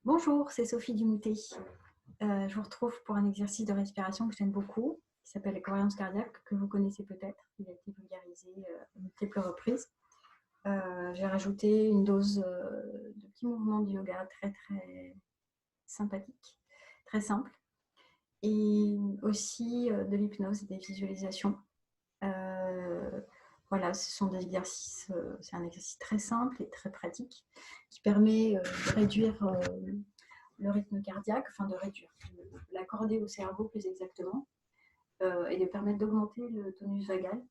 Bonjour, c'est Sophie Dumoutet. Je vous retrouve pour un exercice de respiration que j'aime beaucoup, qui s'appelle la cohérence cardiaque, que vous connaissez peut-être. Il a été vulgarisé à multiples reprises. J'ai rajouté une dose de petits mouvements de yoga très sympathiques, très simples, et aussi de l'hypnose et des visualisations. Voilà, ce sont des exercices, c'est un exercice très simple et très pratique qui permet de réduire le rythme cardiaque, enfin de réduire, de l'accorder au cerveau plus exactement, et de permettre d'augmenter le tonus vagal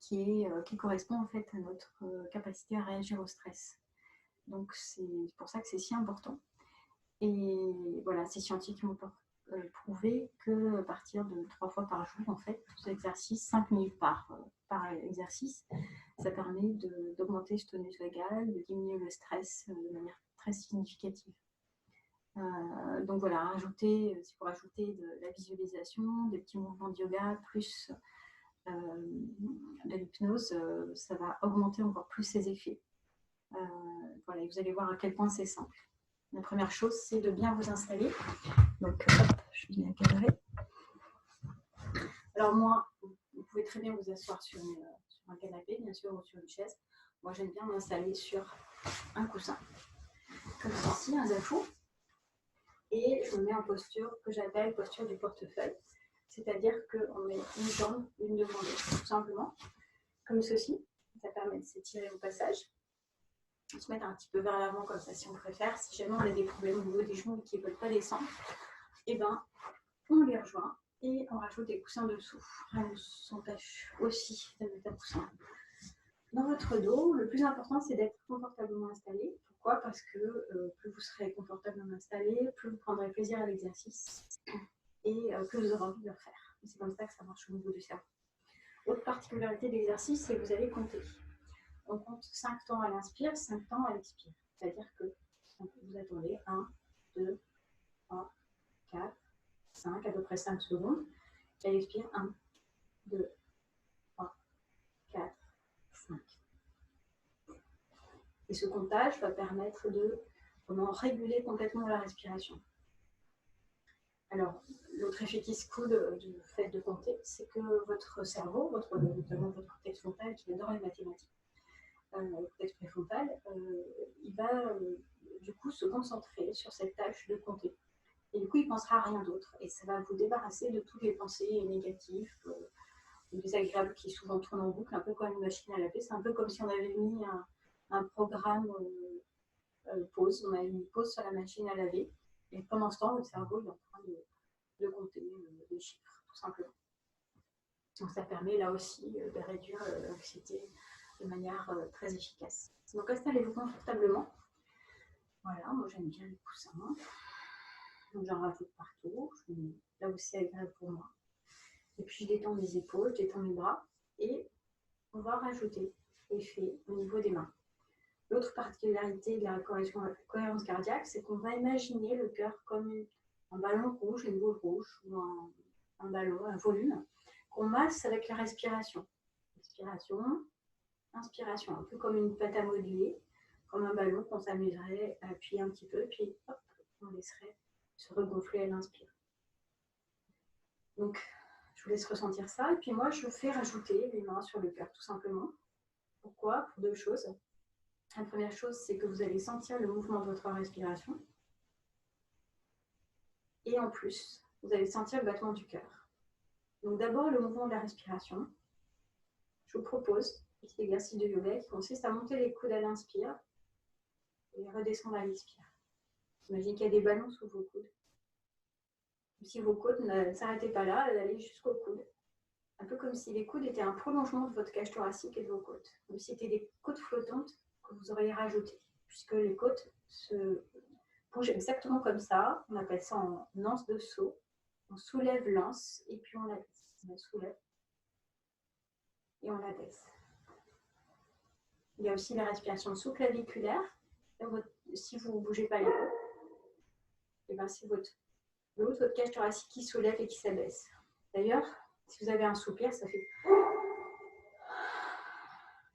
qui correspond en fait à notre capacité à réagir au stress. Donc c'est pour ça que c'est si important. Et voilà, c'est scientifiquement prouvé qu'à partir de 3 fois par jour, en fait, tous ces exercices, 5 minutes par exercice, ça permet d'augmenter ce tonus vagal, de diminuer le stress de manière très significative. Donc voilà, c'est pour ajouter de la visualisation, des petits mouvements de yoga, plus de l'hypnose, ça va augmenter encore plus ses effets. Voilà, et vous allez voir à quel point c'est simple. La première chose, c'est de bien vous installer. Donc, hop, je viens cadrer. Alors moi, vous pouvez très bien vous asseoir sur un canapé, bien sûr, ou sur une chaise. Moi, j'aime bien m'installer sur un coussin, comme ceci, un zafou. Et je me mets en posture que j'appelle posture du portefeuille. C'est-à-dire qu'on met une jambe l'une devant l'autre, tout simplement, comme ceci. Ça permet de s'étirer au passage. On se mettre un petit peu vers l'avant comme ça si on préfère. Si jamais on a des problèmes au niveau des genoux qui ne veulent pas descendre, et ben, on les rejoint et on rajoute des coussins dessous. On s'empêche aussi de mettre un coussin dans votre dos. Le plus important, c'est d'être confortablement installé. Pourquoi? Parce que plus vous serez confortablement installé, plus vous prendrez plaisir à l'exercice et plus vous aurez envie de le refaire. C'est comme ça que ça marche au niveau du cerveau. Autre particularité de l'exercice, c'est que vous allez compter. On compte 5 temps à l'inspire, 5 temps à l'expire. C'est-à-dire que vous attendez 1, 2, 3, 4, 5, à peu près 5 secondes. Et à l'expire, 1, 2, 3, 4, 5. Et ce comptage va permettre de réguler complètement la respiration. Alors, l'autre effet qui se coule du fait de compter, c'est que votre cerveau, notamment votre cortex frontal qui adore les mathématiques, le cortex préfrontal, il va du coup se concentrer sur cette tâche de compter. Et du coup, il ne pensera à rien d'autre. Et ça va vous débarrasser de toutes les pensées négatives, désagréables qui souvent tournent en boucle, un peu comme une machine à laver. C'est un peu comme si on avait mis un programme pause. On a mis pause sur la machine à laver. Et pendant ce temps, le cerveau est en train de compter des chiffres, tout simplement. Donc ça permet là aussi de réduire l'anxiété de manière très efficace. Donc installez-vous confortablement. Voilà, moi j'aime bien les coussins. Donc j'en rajoute partout. Là où c'est agréable pour moi. Et puis je détends mes épaules, je détends mes bras. Et on va rajouter l'effet au niveau des mains. L'autre particularité de la cohérence cardiaque, c'est qu'on va imaginer le cœur comme un ballon rouge, une boule rouge, ou un ballon, un volume, qu'on masse avec la respiration. Respiration, inspiration, un peu comme une pâte à modeler, comme un ballon qu'on s'amuserait à appuyer un petit peu, puis hop, on laisserait se regonfler à l'inspire. Donc, je vous laisse ressentir ça, et puis moi, je fais rajouter les mains sur le cœur, tout simplement. Pourquoi? Pour 2 choses. La première chose, c'est que vous allez sentir le mouvement de votre respiration. Et en plus, vous allez sentir le battement du cœur. Donc d'abord, le mouvement de la respiration. Je vous propose un petit exercice de yoga qui consiste à monter les coudes à l'inspire et redescendre à l'expire. Imaginez qu'il y a des ballons sous vos coudes. Si vos côtes ne s'arrêtaient pas là, elles allaient jusqu'aux coudes. Un peu comme si les coudes étaient un prolongement de votre cage thoracique et de vos côtes. Comme si c'était des côtes flottantes que vous auriez rajoutées. Puisque les côtes se bougent exactement comme ça. On appelle ça en anse de saut. On soulève l'anse et puis on la baisse. On la soulève et on la baisse. Il y a aussi la respiration sous-claviculaire. Si vous ne bougez pas les côtes, et ben c'est le haut de votre cage thoracique qui soulève et qui s'abaisse. D'ailleurs, si vous avez un soupir, ça fait...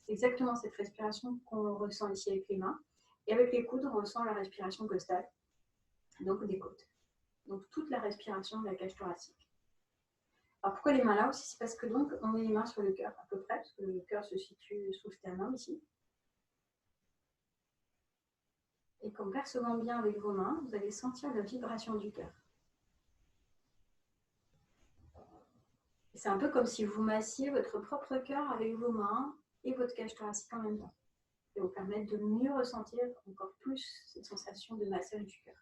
C'est exactement cette respiration qu'on ressent ici avec les mains. Et avec les coudes, on ressent la respiration costale, donc des côtes. Donc toute la respiration de la cage thoracique. Alors pourquoi les mains là aussi? C'est parce que donc on met les mains sur le cœur à peu près, parce que le cœur se situe sous le sternum ici. Et qu'en percevant bien avec vos mains, vous allez sentir la vibration du cœur. C'est un peu comme si vous massiez votre propre cœur avec vos mains et votre cage thoracique en même temps. Et vous permettre de mieux ressentir encore plus cette sensation de massage du cœur.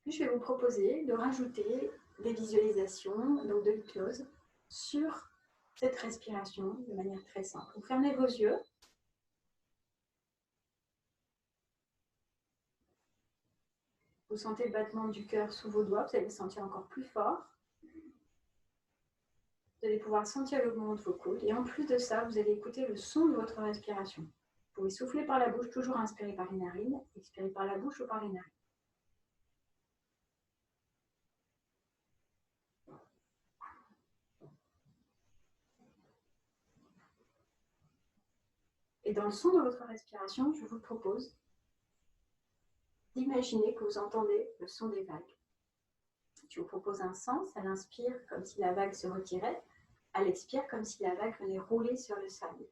Puis je vais vous proposer de rajouter des visualisations, donc de l'hypnose, sur cette respiration de manière très simple. Vous fermez vos yeux. Vous sentez le battement du cœur sous vos doigts, vous allez le sentir encore plus fort. Vous allez pouvoir sentir le mouvement de vos coudes. Et en plus de ça, vous allez écouter le son de votre respiration. Vous pouvez souffler par la bouche, toujours inspirer par les narines, expirer par la bouche ou par les narines. Et dans le son de votre respiration, je vous propose d'imaginer que vous entendez le son des vagues. Je vous propose un sens, elle inspire comme si la vague se retirait, elle expire comme si la vague venait rouler sur le sable.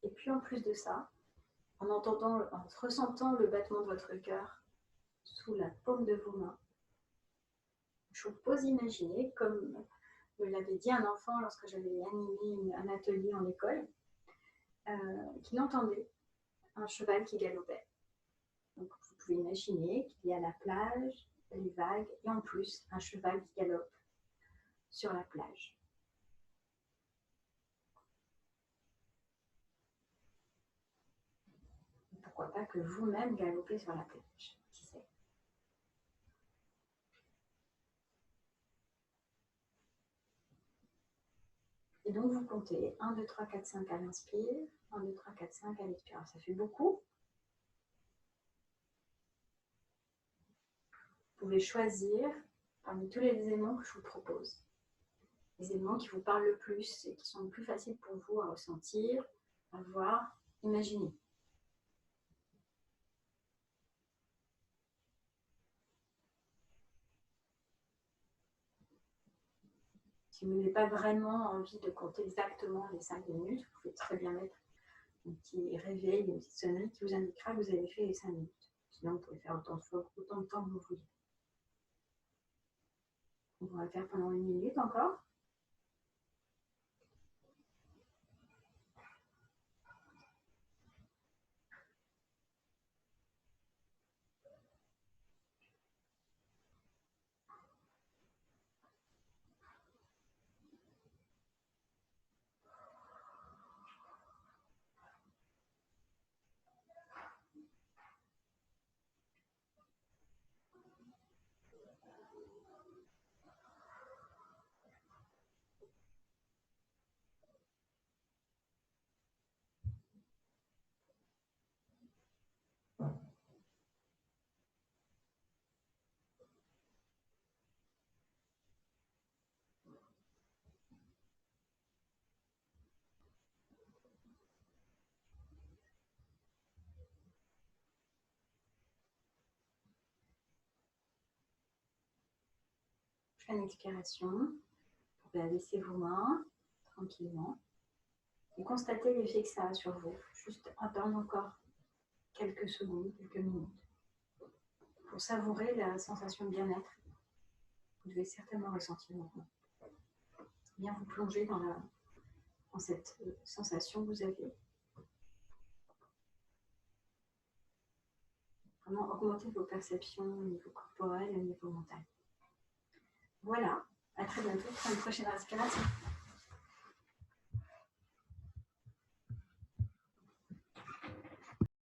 Et puis en plus de ça, en ressentant le battement de votre cœur sous la paume de vos mains, je vous propose d'imaginer, comme me l'avait dit un enfant lorsque j'avais animé un atelier en école, qu'il entendait un cheval qui galopait. Donc vous pouvez imaginer qu'il y a la plage, les vagues, et en plus un cheval qui galope sur la plage. Pourquoi pas que vous-même galopez sur la plage, qui sait. Et donc vous comptez 1, 2, 3, 4, 5 à l'inspire, 1, 2, 3, 4, 5 à l'expire. Ça fait beaucoup. Vous pouvez choisir parmi tous les éléments que je vous propose. Les éléments qui vous parlent le plus et qui sont le plus faciles pour vous à ressentir, à voir, imaginer. Si vous n'avez pas vraiment envie de compter exactement les 5 minutes, vous pouvez très bien mettre un petit réveil, une petite sonnerie qui vous indiquera que vous avez fait les 5 minutes. Sinon, vous pouvez faire autant de temps que vous voulez. On va faire pendant 1 minute encore. Prochaine expiration, vous pouvez laisser vos mains tranquillement et constatez l'effet que ça a sur vous. Juste attendre encore quelques secondes, quelques minutes pour savourer la sensation de bien-être. Vous devez certainement ressentir maintenant. Bien vous plonger dans cette sensation que vous avez. Vraiment augmenter vos perceptions au niveau corporel et au niveau mental. Voilà, à très bientôt pour une prochaine inspiration.